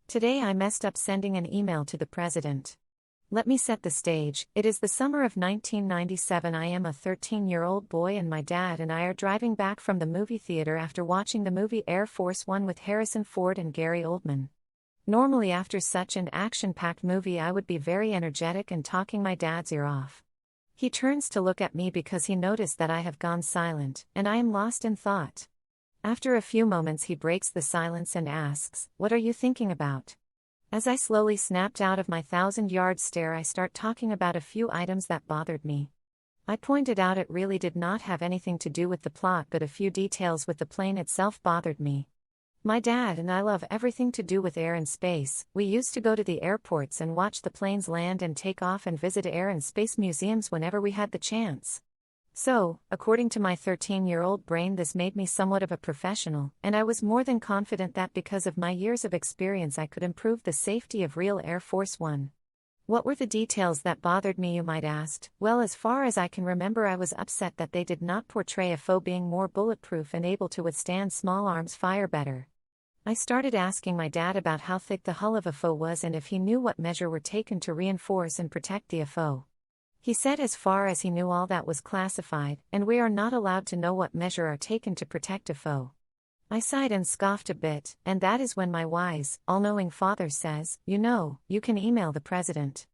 Today I messed up sending an email to the president. Let me set the stage. It is the summer of 1997. I am a 13-year-old boy and my dad and I are driving back from the movie theater after watching the movie Air Force One with Harrison Ford and Gary Oldman. Normally after such an action-packed movie I would be very energetic and talking my dad's ear off. He turns to look at me because he noticed that I have gone silent, and I am lost in thought. After a few moments he breaks the silence and asks, "What are you thinking about?" As I slowly snapped out of my 1,000-yard stare I start talking about a few items that bothered me. I pointed out it really did not have anything to do with the plot but a few details with the plane itself bothered me. My dad and I love everything to do with air and space. We used to go to the airports and watch the planes land and take off and visit air and space museums whenever we had the chance. So, according to my 13-year-old brain, this made me somewhat of a professional, and I was more than confident that because of my years of experience I could improve the safety of real Air Force One. What were the details that bothered me, you might ask? Well, as far as I can remember I was upset that they did not portray a foe being more bulletproof and able to withstand small arms fire better. I started asking my dad about how thick the hull of a foe was and if he knew what measure were taken to reinforce and protect the foe. He said as far as he knew all that was classified, and we are not allowed to know what measure are taken to protect a foe. I sighed and scoffed a bit, and that is when my wise, all-knowing father says, "You know, you can email the president."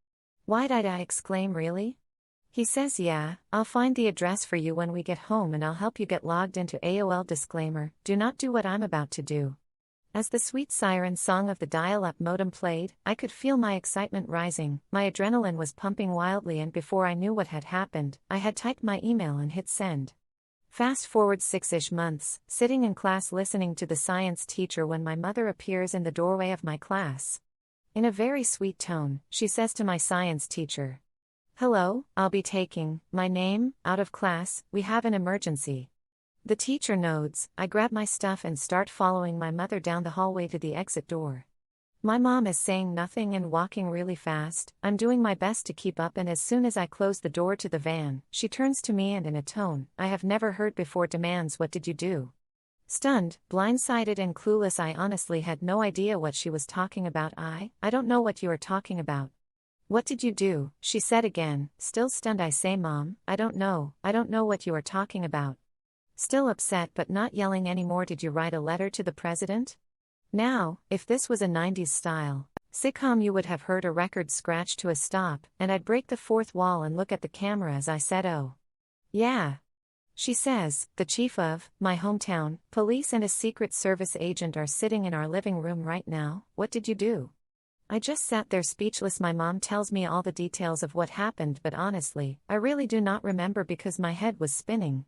Why did I exclaim, really? He says, "Yeah, I'll find the address for you when we get home and I'll help you get logged into AOL. Disclaimer, do not do what I'm about to do." As the sweet siren song of the dial-up modem played, I could feel my excitement rising, my adrenaline was pumping wildly, and before I knew what had happened, I had typed my email and hit send. Fast forward 6-ish months, sitting in class listening to the science teacher when my mother appears in the doorway of my class. In a very sweet tone, she says to my science teacher, "Hello, I'll be taking my name out of class, we have an emergency." The teacher nods. I grab my stuff and start following my mother down the hallway to the exit door. My mom is saying nothing and walking really fast. I'm doing my best to keep up, and as soon as I close the door to the van, she turns to me and in a tone I have never heard before demands, "What did you do?" Stunned, blindsided and clueless, I honestly had no idea what she was talking about. I don't know what you are talking about. "What did you do?" she said again. Still stunned I say, "Mom, I don't know what you are talking about." Still upset but not yelling anymore, "Did you write a letter to the president?" Now, if this was a 90s style sitcom, you would have heard a record scratch to a stop, and I'd break the fourth wall and look at the camera as I said, "Oh. Yeah." She says, "The chief of my hometown police and a Secret Service agent are sitting in our living room right now. What did you do?" I just sat there speechless. My mom tells me all the details of what happened, but honestly, I really do not remember because my head was spinning.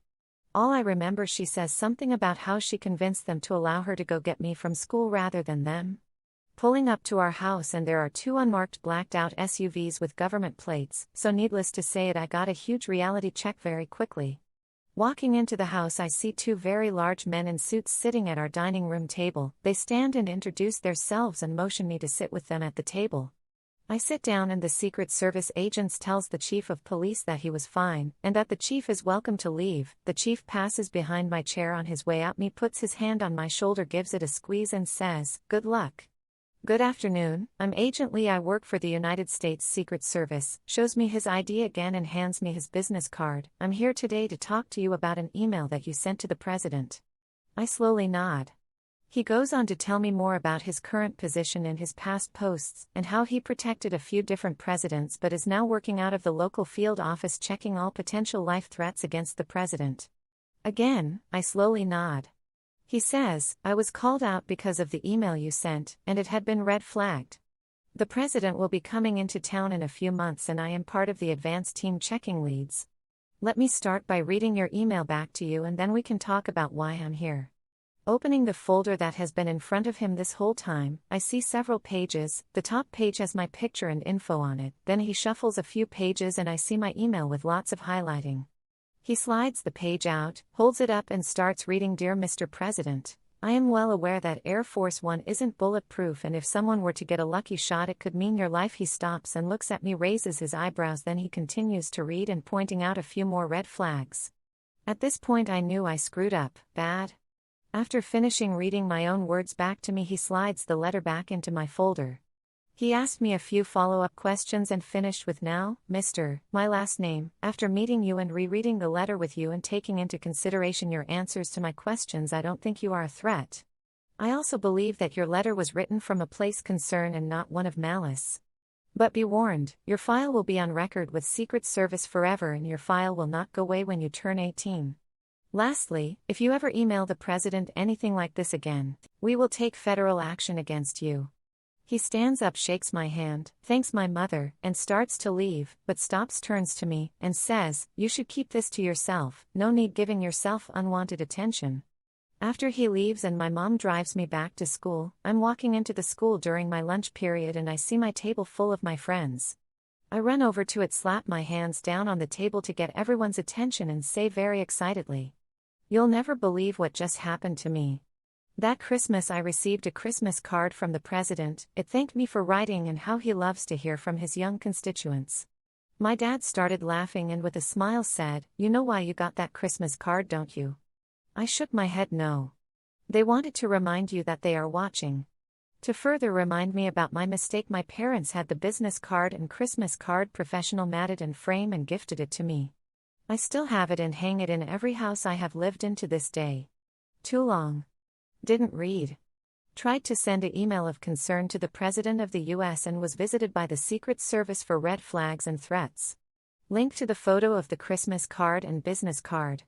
All I remember, she says something about how she convinced them to allow her to go get me from school rather than them. Pulling up to our house and there are two unmarked blacked-out SUVs with government plates, so needless to say I got a huge reality check very quickly. Walking into the house I see two very large men in suits sitting at our dining room table. They stand and introduce themselves and motion me to sit with them at the table. I sit down and the Secret Service agents tells the chief of police that he was fine, and that the chief is welcome to leave. The chief passes behind my chair on his way out. Me puts his hand on my shoulder, gives it a squeeze and says, "Good luck." "Good afternoon, I'm Agent Lee. I work for the United States Secret Service." Shows me his ID again and hands me his business card. "I'm here today to talk to you about an email that you sent to the president." I slowly nod. He goes on to tell me more about his current position and his past posts, and how he protected a few different presidents but is now working out of the local field office checking all potential life threats against the president. Again, I slowly nod. He says, "I was called out because of the email you sent, and it had been red flagged. The president will be coming into town in a few months and I am part of the advanced team checking leads. Let me start by reading your email back to you and then we can talk about why I'm here." Opening the folder that has been in front of him this whole time, I see several pages. The top page has my picture and info on it, then he shuffles a few pages and I see my email with lots of highlighting. He slides the page out, holds it up and starts reading. "Dear Mr. President, I am well aware that Air Force One isn't bulletproof and if someone were to get a lucky shot it could mean your life." He stops and looks at me, raises his eyebrows, then he continues to read and pointing out a few more red flags. At this point I knew I screwed up, bad. After finishing reading my own words back to me, he slides the letter back into my folder. He asked me a few follow-up questions and finished with "Now, Mr., my last name, after meeting you and rereading the letter with you and taking into consideration your answers to my questions, I don't think you are a threat. I also believe that your letter was written from a place of concern and not one of malice. But be warned, your file will be on record with Secret Service forever and your file will not go away when you turn 18. Lastly, if you ever email the president anything like this again, we will take federal action against you." He stands up, shakes my hand, thanks my mother, and starts to leave, but stops, turns to me, and says, "You should keep this to yourself, no need giving yourself unwanted attention." After he leaves and my mom drives me back to school, I'm walking into the school during my lunch period and I see my table full of my friends. I run over to it, slap my hands down on the table to get everyone's attention and say very excitedly, "You'll never believe what just happened to me. That Christmas I received a Christmas card from the president. It thanked me for writing and how he loves to hear from his young constituents." My dad started laughing and with a smile said, "You know why you got that Christmas card, don't you?" I shook my head no. "They wanted to remind you that they are watching. To further remind me about my mistake, my parents had the business card and Christmas card professional matted and frame and gifted it to me. I still have it and hang it in every house I have lived in to this day." Too long. Didn't read. Tried to send an email of concern to the President of the U.S. and was visited by the Secret Service for red flags and threats. Link to the photo of the Christmas card and business card.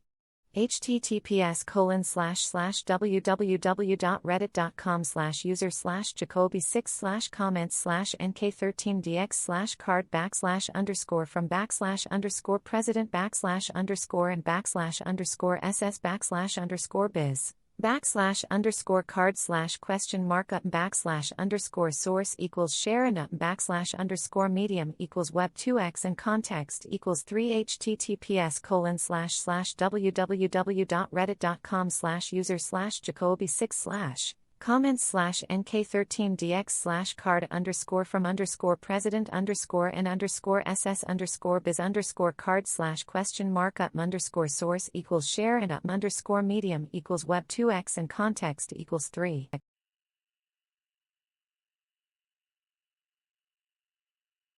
https://www.reddit.com/user/jacoby6/comments/_and_card /_up/source equals share and up/medium equals web2x and context equals 3 https://www.reddit.com/user/jacoby6/comment/nk13dx/card_from_president_and_ss_up_source equals share and up_medium equals web2x and context equals 3